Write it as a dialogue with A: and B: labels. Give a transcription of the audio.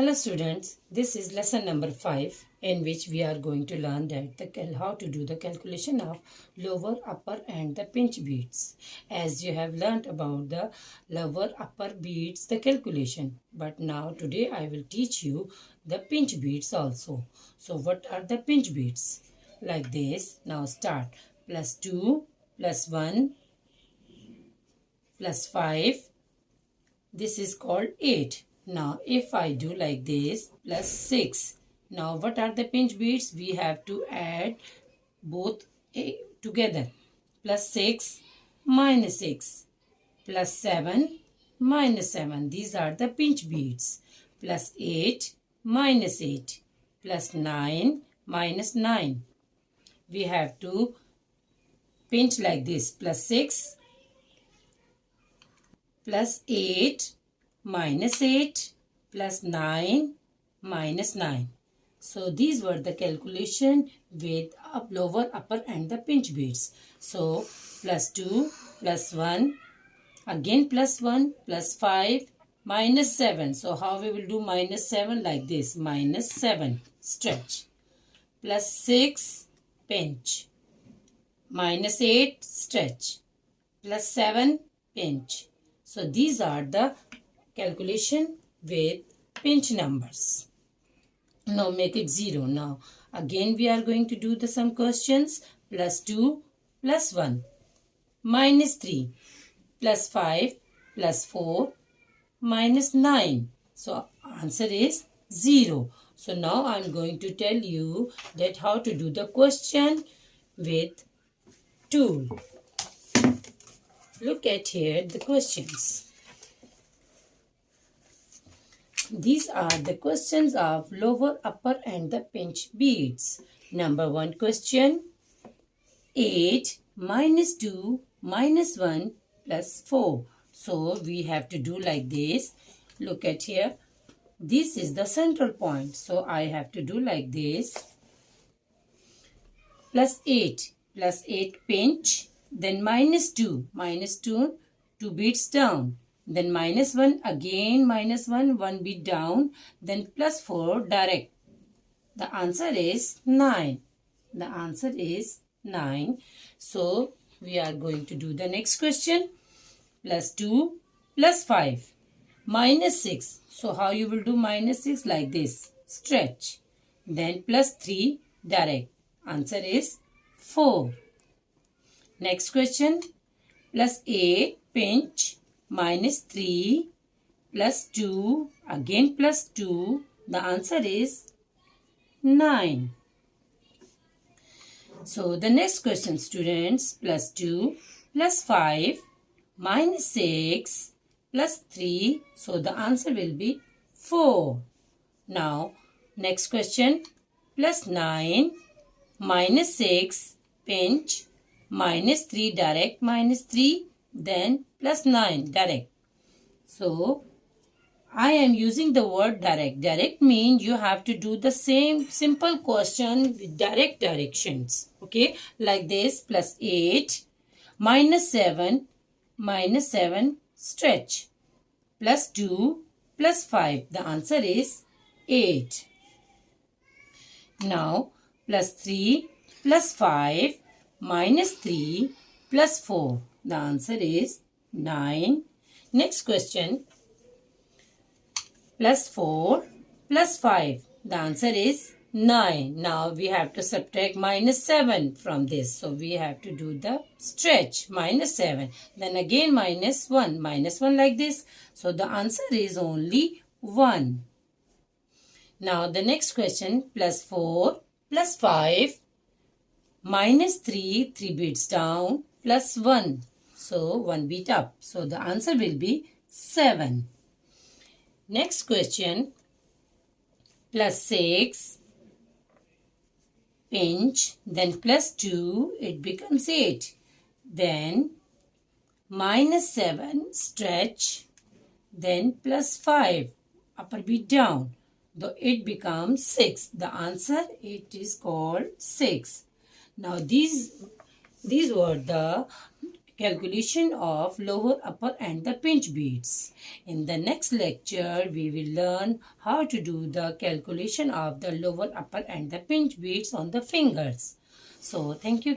A: Hello students, this is lesson number 5 in which we are going to learn how to do the calculation of lower, upper and the pinch beads. As you have learnt about the lower, upper beads, the calculation. But now today I will teach you the pinch beads also. So what are the pinch beads? Like this. Now start. +2, +1, +5. This is called 8. Now, if I do like this, +6. Now, what are the pinch beads? We have to add both together. +6, -6. +7, -7. These are the pinch beads. +8, -8. +9, -9. We have to pinch like this. +6, +8, -8, +9, -9. So these were the calculation with lower, upper and the pinch beads. So +2, +1, again +1, +5, -7. So how we will do -7? Like this, -7, stretch. +6, pinch. -8, stretch. +7, pinch. So these are the calculation with pinch numbers. Now make it 0. Now again we are going to do some questions. +2, +1, -3, +5, +4, -9. So answer is 0. So now I am going to tell you that how to do the question with tool. Look at here the questions. These are the questions of lower, upper and the pinch beads. Number 1 question. 8 -2 -1 +4. So we have to do like this. Look at here. This is the central point. So I have to do like this. +8. +8 pinch. Then -2, 2 beads down. Then -1, again -1, 1 bead down. Then +4 direct. The answer is 9. The answer is 9. So we are going to do the next question. +2, +5, -6. So how you will do -6? Like this. Stretch. Then +3 direct. Answer is 4. Next question. +8 pinch, -3, +2, again +2. The answer is 9. So the next question, students. +2, +5, -6, +3. So the answer will be 4. Now next question. +9, -6, pinch, -3 direct, -3, then +9 direct. So I am using the word direct. Direct means you have to do the same simple question with direct directions. Okay, like this. +8, -7, -7, stretch. +2, +5. The answer is 8. Now +3, +5, -3, +4. The answer is 9. Next question. +4, +5. The answer is 9. Now we have to subtract -7 from this. So we have to do the stretch. -7. Then again -1. -1 like this. So the answer is only 1. Now the next question. +4, +5, -3, 3 beads down, +1. So 1 bead up. So the answer will be 7. Next question. +6, pinch, then +2, it becomes 8. Then -7, stretch, then +5, upper bead down. Though it becomes 6. The answer, it is called 6. Now these were the calculation of lower, upper and the pinch beads. In the next lecture, we will learn how to do the calculation of the lower, upper and the pinch beads on the fingers. So, thank you.